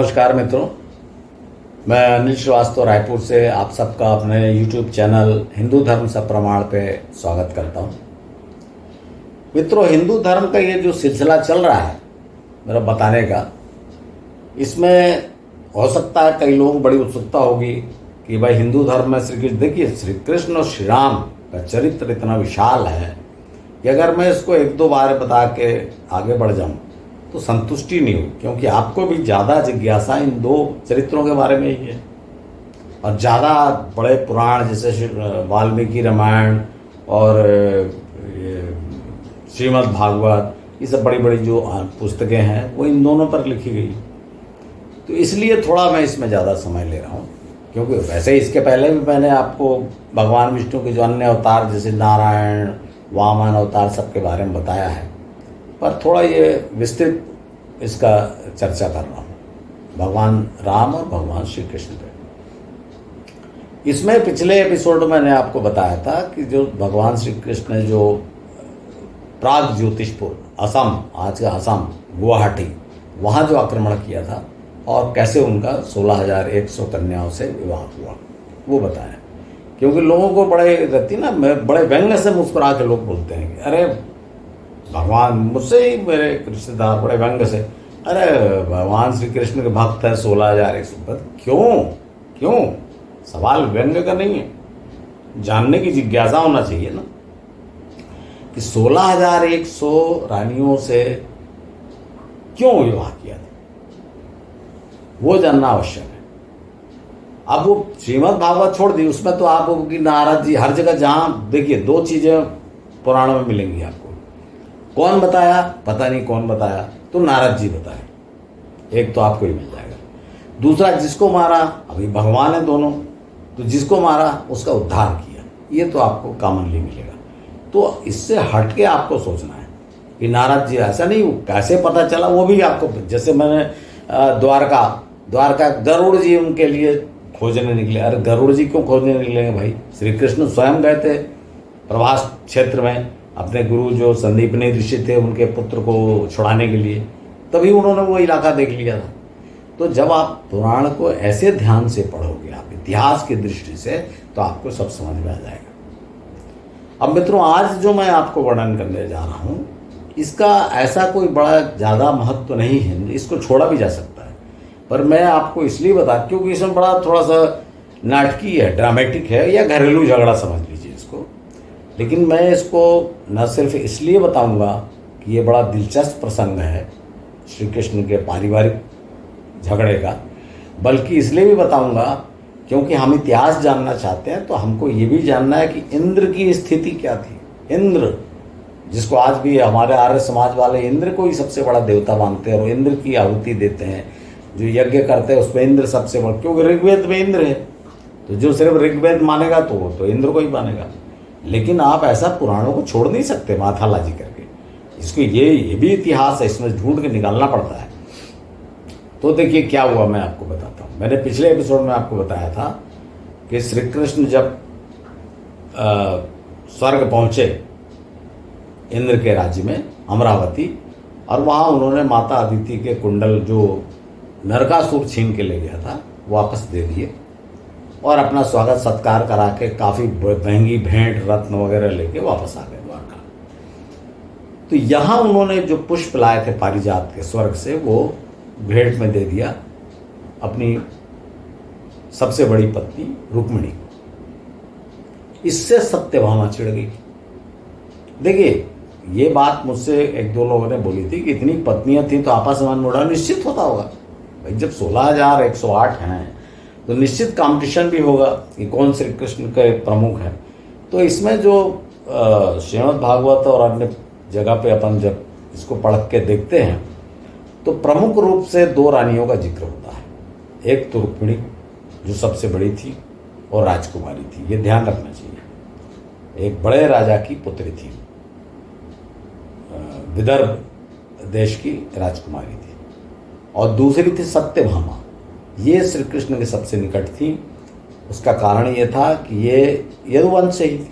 नमस्कार मित्रों, मैं अनिल श्रीवास्तव रायपुर से आप सबका अपने YouTube चैनल हिंदू धर्म सप्रमाण पे स्वागत करता हूँ। मित्रों, हिंदू धर्म का ये जो सिलसिला चल रहा है मेरा बताने का, इसमें हो सकता है कई लोगों को बड़ी उत्सुकता होगी कि भाई हिंदू धर्म में श्री कृष्ण, देखिए श्री कृष्ण और श्री राम का चरित्र इतना विशाल है कि अगर मैं इसको एक दो बार बता के आगे बढ़ जाऊँ तो संतुष्टि नहीं हुई, क्योंकि आपको भी ज़्यादा जिज्ञासा इन दो चरित्रों के बारे में ही है। और ज़्यादा बड़े पुराण जैसे वाल्मीकि रामायण और श्रीमद् भागवत, ये सब बड़ी बड़ी जो पुस्तकें हैं वो इन दोनों पर लिखी गई। तो इसलिए थोड़ा मैं इसमें ज़्यादा समय ले रहा हूँ, क्योंकि वैसे इसके पहले भी मैंने आपको भगवान विष्णु के जो अन्य अवतार जैसे नारायण, वामन अवतार सबके बारे में बताया है, पर थोड़ा ये विस्तृत इसका चर्चा कर रहा हूँ भगवान राम और भगवान श्री कृष्ण पे। इसमें पिछले एपिसोड में मैंने आपको बताया था कि जो भगवान श्री कृष्ण ने जो प्राग ज्योतिषपुर, असम, आज का असम, गुवाहाटी, वहाँ जो आक्रमण किया था और कैसे उनका 16,100 कन्याओं से विवाह हुआ वो बताया। क्योंकि लोगों को बड़े रहती ना, बड़े व्यंग्य से मुस्कुरा के लोग बोलते हैं कि अरे भगवान, मुझसे ही मेरे रिश्तेदार बड़े व्यंग्य से, अरे भगवान श्री कृष्ण के भक्त हैं 16,100। क्यों? सवाल व्यंग्य का नहीं है, जानने की जिज्ञासा होना चाहिए ना कि 16,100 रानियों से क्यों विवाह किया था, वो जानना आवश्यक है। अब वो श्रीमद् भागवत छोड़ दी, उसमें तो आपकी नारद जी हर जगह, जहाँ देखिए दो चीज़ें पुराणों में मिलेंगी आपको। कौन बताया पता नहीं, कौन बताया तो नारद जी बताए, एक तो आपको ही मिल जाएगा। दूसरा, जिसको मारा, अभी भगवान है दोनों, तो जिसको मारा उसका उद्धार किया, ये तो आपको कॉमनली मिलेगा। तो इससे हट के आपको सोचना है कि नारद जी ऐसा नहीं, कैसे पता चला वो भी आपको, जैसे मैंने द्वारका गरुड़ जी उनके लिए खोजने निकले। अरे गरुड़ जी क्यों खोजने निकलेंगे भाई, श्री कृष्ण स्वयं गए थे प्रभास क्षेत्र में अपने गुरु जो संदीपनी ऋषि थे उनके पुत्र को छुड़ाने के लिए, तभी उन्होंने वो इलाका देख लिया था। तो जब आप पुराण को ऐसे ध्यान से पढ़ोगे, आप इतिहास की दृष्टि से, तो आपको सब समझ में आ जाएगा। अब मित्रों, आज जो मैं आपको वर्णन करने जा रहा हूँ इसका ऐसा कोई बड़ा ज़्यादा महत्व नहीं है, इसको छोड़ा भी जा सकता है, पर मैं आपको इसलिए बता, क्योंकि इसमें बड़ा थोड़ा सा नाटकीय है, ड्रामेटिक है, या घरेलू झगड़ा समझ लीजिए इसको। लेकिन मैं इसको न सिर्फ इसलिए बताऊंगा कि ये बड़ा दिलचस्प प्रसंग है श्री कृष्ण के पारिवारिक झगड़े का, बल्कि इसलिए भी बताऊंगा क्योंकि हम इतिहास जानना चाहते हैं, तो हमको ये भी जानना है कि इंद्र की स्थिति क्या थी। इंद्र, जिसको आज भी हमारे आर्य समाज वाले इंद्र को ही सबसे बड़ा देवता मानते हैं और इंद्र की आहुति देते हैं, जो यज्ञ करते हैं उसमें इंद्र सबसे बड़ा, क्योंकि ऋग्वेद में इंद्र है, तो जो सिर्फ ऋग्वेद मानेगा तो इंद्र को ही मानेगा। लेकिन आप ऐसा पुराणों को छोड़ नहीं सकते माथालाजी करके, इसको ये भी इतिहास है, इसमें ढूंढ के निकालना पड़ता है। तो देखिए क्या हुआ, मैं आपको बताता हूँ। मैंने पिछले एपिसोड में आपको बताया था कि श्री कृष्ण जब स्वर्ग पहुँचे इंद्र के राज्य में अमरावती, और वहाँ उन्होंने माता अदिति के कुंडल जो नरकासुर छीन के ले गया था वापस दे दिए, और अपना स्वागत सत्कार करा के काफ़ी महंगी भेंट रत्न वगैरह लेके वापस आ गए द्वारका। तो यहाँ उन्होंने जो पुष्प लाए थे पारिजात के स्वर्ग से, वो भेंट में दे दिया अपनी सबसे बड़ी पत्नी रुक्मिणी को। इससे सत्यभामा चिढ़ गई। देखिए, ये बात मुझसे एक दो लोगों ने बोली थी कि इतनी पत्नियां थी तो आपस में मुड़ा निश्चित होता होगा भाई, जब 16,108 हैं तो निश्चित कंपटीशन भी होगा कि कौन श्री कृष्ण के प्रमुख हैं। तो इसमें जो श्रीमद् भागवत और अन्य जगह पे अपन जब इसको पढ़ के देखते हैं तो प्रमुख रूप से दो रानियों का जिक्र होता है। एक तो रुक्मिणी जो सबसे बड़ी थी और राजकुमारी थी, ये ध्यान रखना चाहिए, एक बड़े राजा की पुत्री थी, विदर्भ देश की राजकुमारी थी, और दूसरी थी सत्यभामा, ये श्री कृष्ण के सबसे निकट थी। उसका कारण ये था कि ये यदुवंश से ही थी,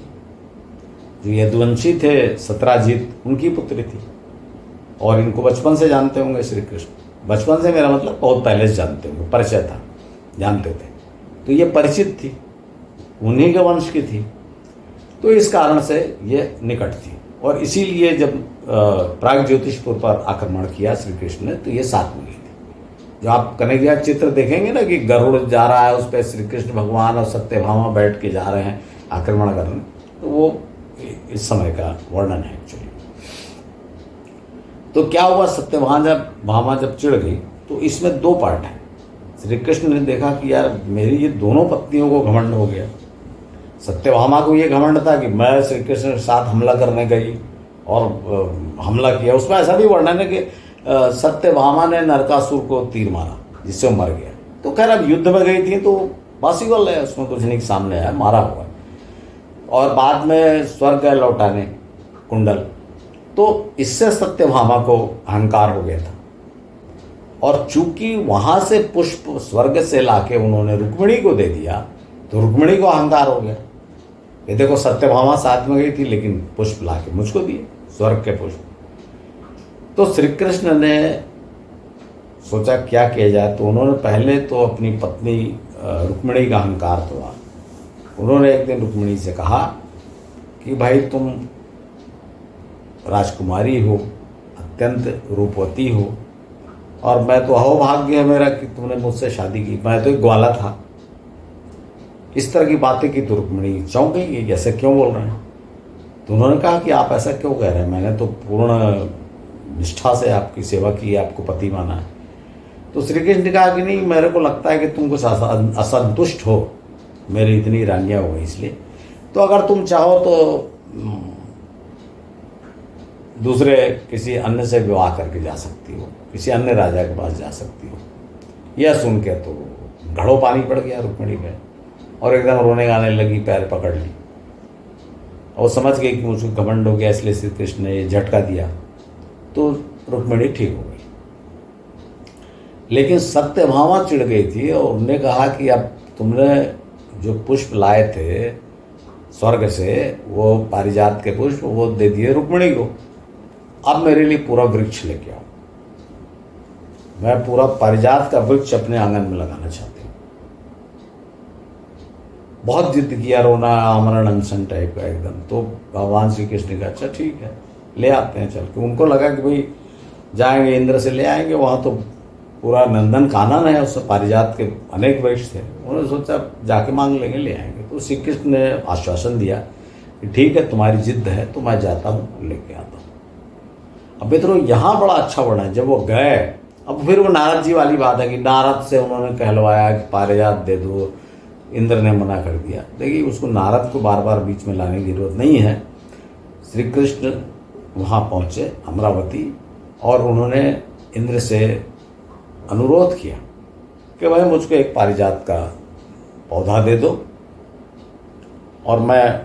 जो यदुवंशी थे सत्राजीत, उनकी पुत्री थी, और इनको बचपन से जानते होंगे श्री कृष्ण। बचपन से मेरा मतलब बहुत पहले से जानते होंगे, परिचय था, जानते थे, तो ये परिचित थी, उन्हीं के वंश की थी, तो इस कारण से ये निकट थी। और इसीलिए जब प्राग ज्योतिषपुर पर आक्रमण किया श्री कृष्ण ने, तो ये साथ में गई थी। जो आप कन्हैया चित्र देखेंगे ना कि गरुड़ जा रहा है, उस पर श्री कृष्ण भगवान और सत्यभामा बैठ के जा रहे हैं आक्रमण करने, तो वो इस समय का वर्णन है एक्चुअली। तो क्या हुआ, सत्यभामा जब चिढ़ गई, तो इसमें दो पार्ट हैं। श्री कृष्ण ने देखा कि यार मेरी ये दोनों पत्नियों को घमंड हो गया। सत्यभामा को ये घमंड था कि मैं श्री कृष्ण के साथ हमला करने गई और हमला किया। उसमें ऐसा भी वर्णन है कि सत्यभामा ने नरकासुर को तीर मारा जिससे वो मर गया। तो खैर अब युद्ध में गई थी तो पॉसिबल है, उसमें कुछ नहीं सामने आया, मारा हुआ है। और बाद में स्वर्ग गए लौटाने कुंडल, तो इससे सत्यभामा को अहंकार हो गया था। और चूंकि वहां से पुष्प स्वर्ग से लाके उन्होंने रुक्मिणी को दे दिया, तो रुक्मिणी को अहंकार हो गया। ये देखो, सत्यभामा साथ में गई थी लेकिन पुष्प लाके मुझको दिए, स्वर्ग के पुष्प। तो श्री कृष्ण ने सोचा क्या किया जाए, तो उन्होंने पहले तो अपनी पत्नी रुक्मिणी का अहंकार तोड़ा। उन्होंने एक दिन रुक्मिणी से कहा कि भाई तुम राजकुमारी हो, अत्यंत रूपवती हो, और मैं तो अहोभाग्य है मेरा कि तुमने मुझसे शादी की, मैं तो एक ग्वाला था। इस तरह की बातें की तो रुक्मिणी चौंक गई, ऐसे क्यों बोल रहे हैं। तो उन्होंने कहा कि आप ऐसा क्यों कह रहे हैं, मैंने तो पूर्ण निष्ठा से आपकी सेवा की है, आपको पति माना है। तो श्री कृष्ण ने कहा कि नहीं, मेरे को लगता है कि तुम कुछ असंतुष्ट हो, मेरी इतनी रानियाँ हो गई इसलिए, तो अगर तुम चाहो तो दूसरे किसी अन्य से विवाह करके जा सकती हो, किसी अन्य राजा के पास जा सकती हो। यह सुन के तो घड़ों पानी पड़ गया रुक्मिणी में, और एकदम रोने गाने लगी, पैर पकड़ ली और समझ गई कि मुझको घमंड हो गया, इसलिए श्री कृष्ण ने ये झटका दिया। तो रुक्मिणी ठीक हो गई। लेकिन सत्यभामा चिढ़ गई थी और उन्होंने कहा कि अब तुमने जो पुष्प लाए थे स्वर्ग से, वो पारिजात के पुष्प, वो दे दिए रुक्मिणी को, अब मेरे लिए पूरा वृक्ष लेके आओ, मैं पूरा पारिजात का वृक्ष अपने आंगन में लगाना चाहती हूँ। बहुत जिद किया, रोना आमरण अनशन टाइप का एकदम। तो भगवान श्री कृष्ण ने कहा अच्छा ठीक है, ले आते हैं चल के। उनको लगा कि भाई जाएंगे इंद्र से ले आएंगे, वहाँ तो पूरा नंदन कानन है, उससे पारिजात के अनेक वृक्ष थे। उन्होंने सोचा जाके मांग लेंगे, ले आएंगे। तो श्री कृष्ण ने आश्वासन दिया कि ठीक है, तुम्हारी जिद है तो मैं जाता हूँ, लेके आता हूँ। अब मित्रों यहाँ बड़ा अच्छा वर्णन है, जब वो गए, अब फिर वो नारद जी वाली बात है कि नारद से उन्होंने कहलवाया कि पारिजात दे दो, इंद्र ने मना कर दिया। देखिए, उसको नारद को बार बार बीच में लाने की जरूरत नहीं है। श्री कृष्ण वहाँ पहुँचे अमरावती, और उन्होंने इंद्र से अनुरोध किया कि भाई मुझको एक पारिजात का पौधा दे दो और मैं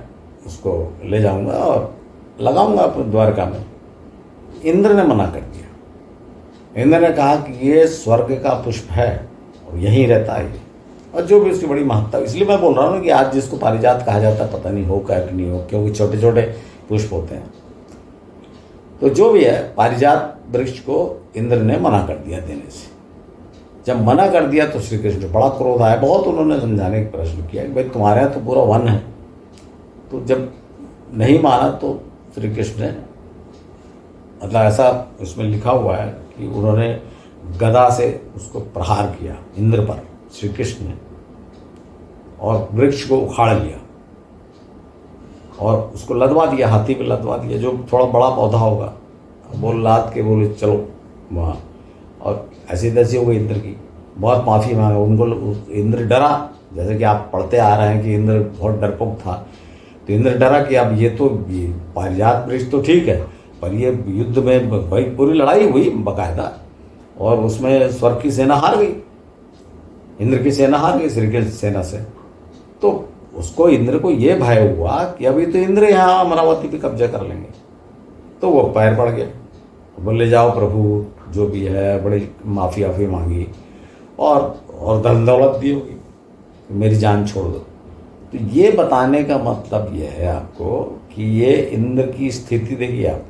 उसको ले जाऊंगा और लगाऊंगा अपने द्वारका में। इंद्र ने मना कर दिया। इंद्र ने कहा कि ये स्वर्ग का पुष्प है और यहीं रहता है, और जो भी उसकी बड़ी महत्ता। इसलिए मैं बोल रहा हूँ कि आज जिसको पारिजात कहा जाता है, पता नहीं हो क्या कि नहीं हो, क्योंकि छोटे छोटे पुष्प होते हैं। तो जो भी है, पारिजात वृक्ष को इंद्र ने मना कर दिया देने से। जब मना कर दिया तो श्री कृष्ण को बड़ा क्रोध आया। बहुत उन्होंने समझाने का प्रश्न किया कि भाई तुम्हारे यहाँ तो पूरा वन है। तो जब नहीं माना तो श्री कृष्ण ने, मतलब ऐसा उसमें लिखा हुआ है कि उन्होंने गदा से उसको प्रहार किया इंद्र पर, श्री कृष्ण ने, और वृक्ष को उखाड़ लिया और उसको लदवा दिया, हाथी पे लदवा दिया, जो थोड़ा बड़ा पौधा होगा। बोल लाद के बोले चलो वहाँ, और ऐसी तैसी हो गई इंद्र की। बहुत माफ़ी मांगा उनको, इंद्र डरा। जैसे कि आप पढ़ते आ रहे हैं कि इंद्र बहुत डरपोक था, तो इंद्र डरा कि अब ये तो पारिजात वृक्ष तो ठीक है, पर ये युद्ध में भाई पूरी लड़ाई हुई बाकायदा, और उसमें स्वर्ग की सेना हार गई, इंद्र की सेना हार गई श्री कृष्ण सेना से। तो उसको, इंद्र को ये भय हुआ कि अभी तो इंद्र यहाँ अमरावती पे कब्जा कर लेंगे। तो वो पैर पड़ गया, बोले जाओ प्रभु, जो भी है, बड़ी माफ़ी आफ़ी मांगी और धन दौलत दी होगी, मेरी जान छोड़ दो। तो ये बताने का मतलब ये है आपको कि ये इंद्र की स्थिति देखिए आप,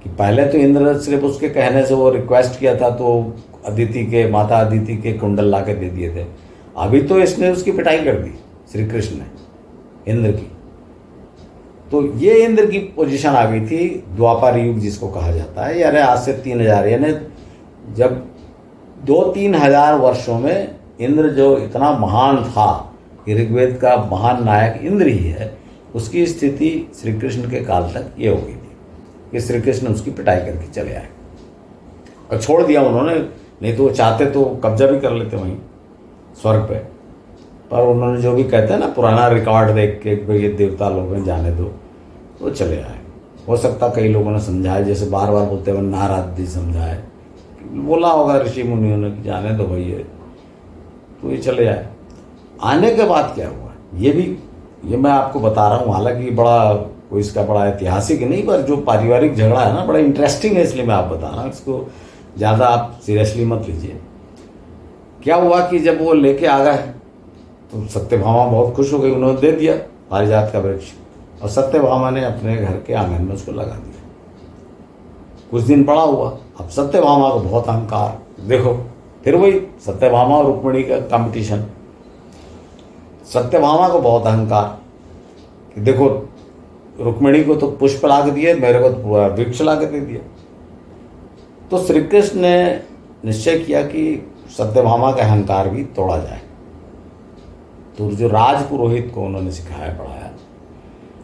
कि पहले तो इंद्र सिर्फ उसके कहने से वो रिक्वेस्ट किया था तो अदिति के, माता अदिति के कुंडल ला के दे दिए थे। अभी तो इसने उसकी पिटाई कर दी श्री कृष्ण ने इंद्र की। तो ये इंद्र की पोजीशन आ गई थी द्वापर युग जिसको कहा जाता है, यानी आज से 3000, यानी जब 2-3 हजार वर्षों में इंद्र जो इतना महान था कि ऋग्वेद का महान नायक इंद्र ही है, उसकी स्थिति श्री कृष्ण के काल तक ये हो गई थी कि श्री कृष्ण उसकी पिटाई करके चले आए और छोड़ दिया उन्होंने। नहीं तो वो चाहते तो कब्जा भी कर लेते वहीं स्वर्ग पे, पर उन्होंने जो भी कहते हैं ना पुराना रिकॉर्ड देख के ये देवता लोग हैं जाने दो, तो चले आए। हो सकता कई लोगों ने समझाया, जैसे बार बार बोलते हैं नारद जी समझाए, बोला होगा ऋषि मुनियों ने कि जाने दो भाई ये, तो ये चले आए। आने के बाद क्या हुआ ये मैं आपको बता रहा हूँ, हालांकि बड़ा कोई इसका बड़ा ऐतिहासिक नहीं, पर जो पारिवारिक झगड़ा है ना बड़ा इंटरेस्टिंग है, इसलिए मैं आप बता रहा हूँ, इसको ज़्यादा आप सीरियसली मत लीजिए। क्या हुआ कि जब वो लेके आ गए तो सत्यभामा बहुत खुश हो गई, उन्होंने दे दिया पारिजात का वृक्ष, और सत्यभामा ने अपने घर के आंगन में उसको लगा दिया। कुछ दिन पड़ा हुआ, अब सत्यभामा को बहुत अहंकार, देखो फिर वही सत्यभामा और रुक्मिणी का कंपटीशन। सत्यभामा को बहुत अहंकार कि देखो रुक्मिणी को तो पुष्प ला के दिए, मेरे को तो पूरा वृक्ष ला के दे दिया। तो श्री कृष्ण ने निश्चय किया कि सत्यभामा का अहंकार भी तोड़ा जाए। तो जो राजपुरोहित को उन्होंने सिखाया पढ़ाया,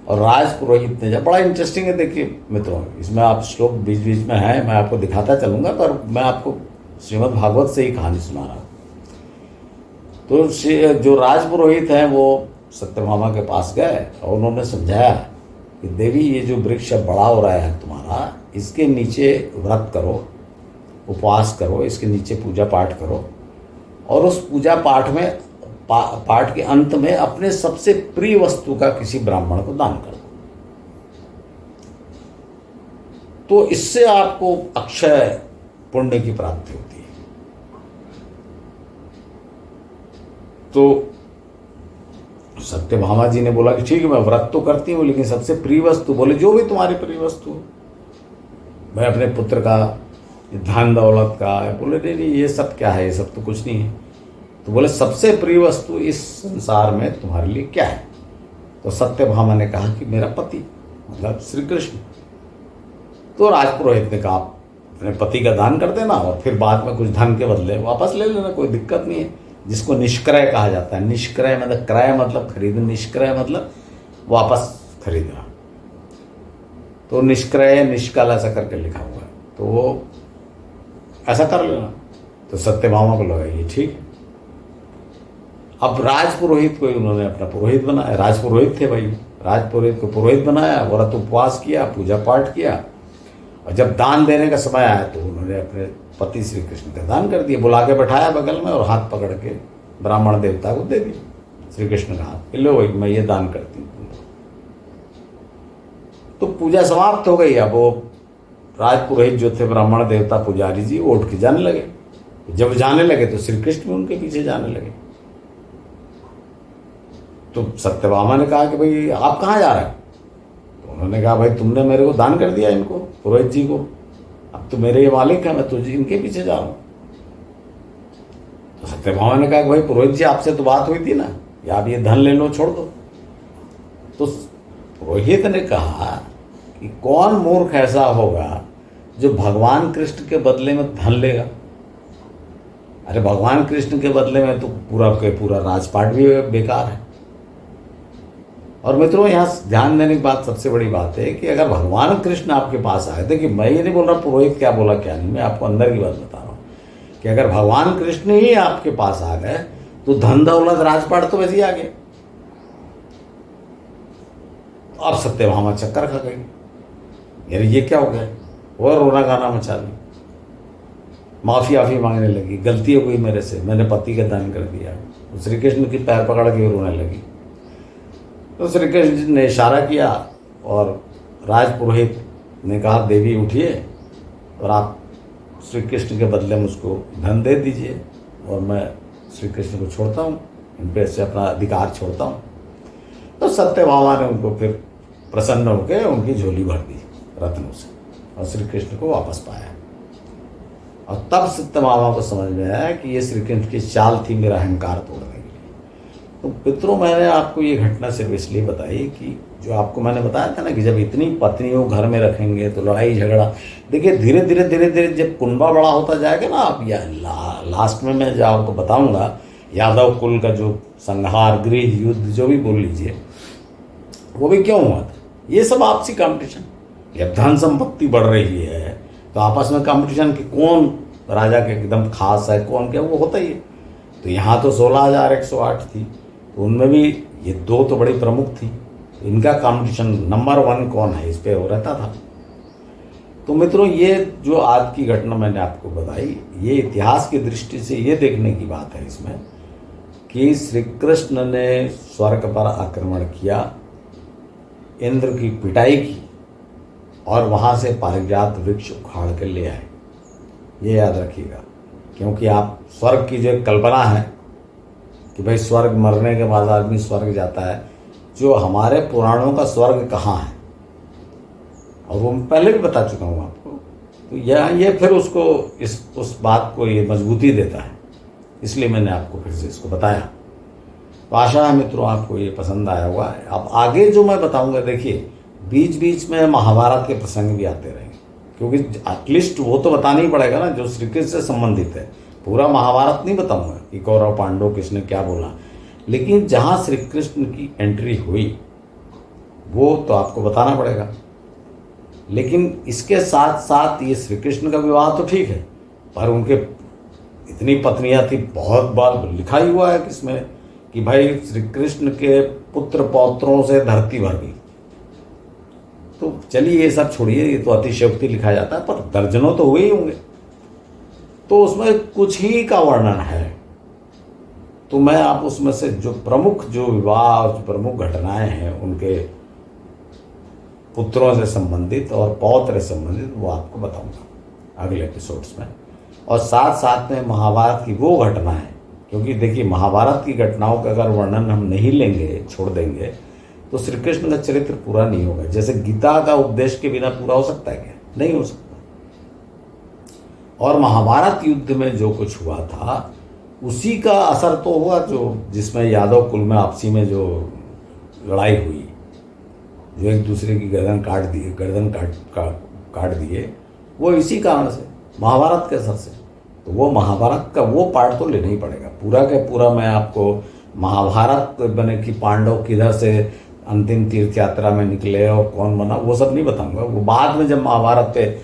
और राजपुरोहित ने जब, बड़ा इंटरेस्टिंग है देखिए मित्रों, इसमें आप श्लोक बीच बीच में है, मैं आपको दिखाता चलूँगा, पर मैं आपको श्रीमद् भागवत से ही कहानी सुना रहा हूँ। तो जो राजपुरोहित हैं वो सत्यभामा के पास गए और उन्होंने समझाया कि देवी ये जो वृक्ष बड़ा हो रहा है तुम्हारा, इसके नीचे व्रत करो, उपवास करो, इसके नीचे पूजा पाठ करो, और उस पूजा पाठ में पाठ के अंत में अपने सबसे प्रिय वस्तु का किसी ब्राह्मण को दान कर दो, तो इससे आपको अक्षय पुण्य की प्राप्ति होती है। तो सत्यभामा जी ने बोला कि ठीक है मैं व्रत तो करती हूँ, लेकिन सबसे प्रिय वस्तु, बोले जो भी तुम्हारी प्रिय वस्तु हो, मैं अपने पुत्र का, धन दौलत का, बोले नहीं ये सब क्या है, ये सब तो कुछ नहीं है। तो बोले सबसे प्रिय वस्तु इस संसार में तुम्हारे लिए क्या है? तो सत्यभामा ने कहा कि मेरा पति, मतलब श्री कृष्ण। तो राजपुरोहित ने कहा आप अपने पति का दान कर देना और फिर बाद में कुछ धन के बदले वापस ले लेना, कोई दिक्कत नहीं है, जिसको निष्क्रय कहा जाता है। निष्क्रय मतलब क्रय मतलब खरीदना, निष्क्रय मतलब वापस खरीदना। तो निष्क्रय निष्काल ऐसा करके लिखा हुआ है, तो वो ऐसा कर लेना। तो सत्यभामा को लगा ये ठीक है। अब राजपुरोहित को उन्होंने अपना पुरोहित बनाया, राजपुरोहित थे भाई, राजपुरोहित को पुरोहित बनाया, व्रत उपवास किया, पूजा पाठ किया, और जब दान देने का समय आया तो उन्होंने अपने पति श्री कृष्ण का दान कर दिया। बुला के बैठाया बगल में और हाथ पकड़ के ब्राह्मण देवता को दे दिया श्री कृष्ण का हाथ, लो भाई मैं ये दान करती हूँ। तो पूजा समाप्त हो गई। अब वो राजपुरोहित जो थे ब्राह्मण देवता पुजारी जी, वो उठ के जाने लगे। जब जाने लगे तो श्री कृष्ण भी उनके पीछे जाने लगे। तो सत्यभामा ने कहा कि भाई आप कहाँ जा रहे हैं? तो उन्होंने कहा भाई तुमने मेरे को दान कर दिया, इनको पुरोहित जी को, अब तो मेरे ये मालिक है, मैं तो इनके पीछे जा रहा हूँ। तो सत्यभामा ने कहा कि भाई पुरोहित जी आपसे तो बात हुई थी ना, या आप ये धन ले लो छोड़ दो। तो पुरोहित ने कहा कि कौन मूर्ख ऐसा होगा जो भगवान कृष्ण के बदले में धन लेगा? अरे भगवान कृष्ण के बदले में तो पूरा के पूरा राजपाट भी बेकार है। और मित्रों यहाँ ध्यान देने की बात, सबसे बड़ी बात है कि अगर भगवान कृष्ण आपके पास आए, देखिए मैं ये नहीं बोल रहा पुरोहित क्या बोला क्या नहीं, मैं आपको अंदर की बात बता रहा हूँ कि अगर भगवान कृष्ण ही आपके पास आ गए तो धन दौलत राजपाट तो वैसे ही आ गए। तो अब सत्यभामा चक्कर खा गई, यार ये क्या हो गया, और रोना गाना मचा दी, माफ़ी आफी मांगने लगी, गलती हो गई मेरे से, मैंने पति का दान कर दिया। तो श्री कृष्ण की पैर पकड़ के रोने लगी। तो श्री कृष्ण ने इशारा किया और राजपुरोहित ने कहा देवी उठिए और आप श्री कृष्ण के बदले मुझको धन दे दीजिए और मैं श्री कृष्ण को छोड़ता हूँ, इन पे से अपना अधिकार छोड़ता हूँ। तो सत्यभामा ने उनको फिर प्रसन्न होकर उनकी झोली भर दी रत्नों से और श्री कृष्ण को वापस पाया। और तब सत्यभामा को समझ में आया कि ये श्री कृष्ण की चाल थी मेरा अहंकार तोड़ने के लिए। तो पितरों, मैंने आपको ये घटना सिर्फ इसलिए बताई कि जो आपको मैंने बताया था ना कि जब इतनी पत्नियों घर में रखेंगे तो लड़ाई झगड़ा, देखिए धीरे धीरे जब कुनबा बड़ा होता जाएगा ना, आप या लास्ट में मैं जो आपको बताऊंगा यादव कुल का जो संहार, गृह युद्ध, जो भी बोल लीजिए, वो भी क्यों हुआ था? ये सब आपसी कंपटीशन। जब धन संपत्ति बढ़ रही है तो आपस में कंपटीशन कि कौन राजा के एकदम खास है, कौन क्या, वो होता ही है। तो यहाँ तो 16,108 थी, तो उनमें भी ये 2 तो बड़ी प्रमुख थी। इनका कंपटीशन नंबर 1 कौन है, इस पे हो रहता था। तो मित्रों, ये जो आज की घटना मैंने आपको बताई, ये इतिहास की दृष्टि से ये देखने की बात है इसमें कि श्री कृष्ण ने स्वर्ग पर आक्रमण किया, इंद्र की पिटाई की और वहाँ से पारिजात वृक्ष उखाड़ कर ले आए। ये याद रखिएगा, क्योंकि आप स्वर्ग की जो कल्पना है कि भाई स्वर्ग, मरने के बाद आदमी स्वर्ग जाता है, जो हमारे पुराणों का स्वर्ग कहाँ है, और वो मैं पहले भी बता चुका हूँ आपको। तो ये फिर उसको उस बात को ये मजबूती देता है, इसलिए मैंने आपको फिर से इसको बताया। तो आशा है मित्रों आपको ये पसंद आया होगा। अब आगे जो मैं बताऊंगा, देखिए बीच बीच में महाभारत के प्रसंग भी आते रहेंगे, क्योंकि एटलीस्ट वो तो बताना ही पड़ेगा ना जो श्री कृष्ण से संबंधित है। पूरा महाभारत नहीं बताऊंगा कि कौरव पांडव किसने क्या बोला, लेकिन जहाँ श्री कृष्ण की एंट्री हुई वो तो आपको बताना पड़ेगा। लेकिन इसके साथ साथ ये श्री कृष्ण का विवाह तो ठीक है, पर उनके इतनी पत्नियां थी, बहुत बार लिखा ही हुआ है किसमें कि भाई श्री कृष्ण के पुत्र पौत्रों से धरती भर गई। तो चलिए ये सब छोड़िए, ये तो अतिशयोक्ति लिखा जाता है, पर दर्जनों तो हुए ही होंगे। तो उसमें कुछ ही का वर्णन है, तो मैं आप उसमें से जो प्रमुख जो विवाह, जो प्रमुख घटनाएं हैं उनके पुत्रों से संबंधित और पौत्र से संबंधित, वो आपको बताऊंगा अगले एपिसोड्स में। और साथ साथ में महाभारत की वो घटना है, क्योंकि देखिए महाभारत की घटनाओं का अगर वर्णन हम नहीं लेंगे, छोड़ देंगे, तो श्री कृष्ण का चरित्र पूरा नहीं होगा। जैसे गीता का उपदेश के बिना पूरा हो सकता है क्या? नहीं हो सकता। और महाभारत युद्ध में जो कुछ हुआ था उसी का असर तो हुआ, जो जिसमें यादव कुल में आपसी में जो लड़ाई हुई, जो एक दूसरे की गर्दन काट दिए, वो इसी कारण से, महाभारत के असर से। तो वो महाभारत का वो पार्ट तो लेना ही पड़ेगा। पूरा का पूरा मैं आपको महाभारत बने कि पांडव किधर से अंतिम तीर्थ यात्रा में निकले और कौन बना, वो सब नहीं बताऊंगा। वो बाद में जब महाभारत पे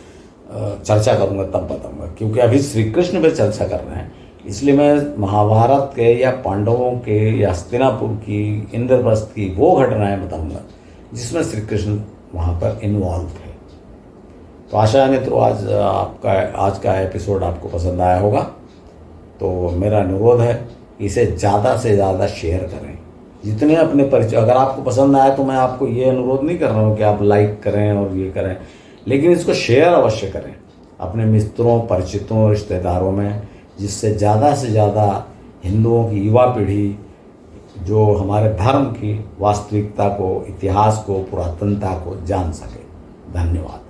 चर्चा करूंगा तब बताऊंगा, क्योंकि अभी श्री कृष्ण पे चर्चा कर रहे हैं। इसलिए मैं महाभारत के या पांडवों के या हस्तिनापुर की, इंद्रप्रस्थ की वो घटनाएं बताऊंगा जिसमें श्री कृष्ण वहाँ पर इन्वॉल्व थे। तो आशा है मित्रों आज का एपिसोड आपको पसंद आया होगा। तो मेरा अनुरोध है इसे ज़्यादा से ज़्यादा शेयर करें, जितने अपने परिचय। अगर आपको पसंद आया तो मैं आपको ये अनुरोध नहीं कर रहा हूँ कि आप लाइक करें और ये करें, लेकिन इसको शेयर अवश्य करें अपने मित्रों, परिचितों, रिश्तेदारों में, जिससे ज़्यादा हिंदुओं की युवा पीढ़ी जो हमारे धर्म की वास्तविकता को, इतिहास को, पुरातनता को जान सके। धन्यवाद।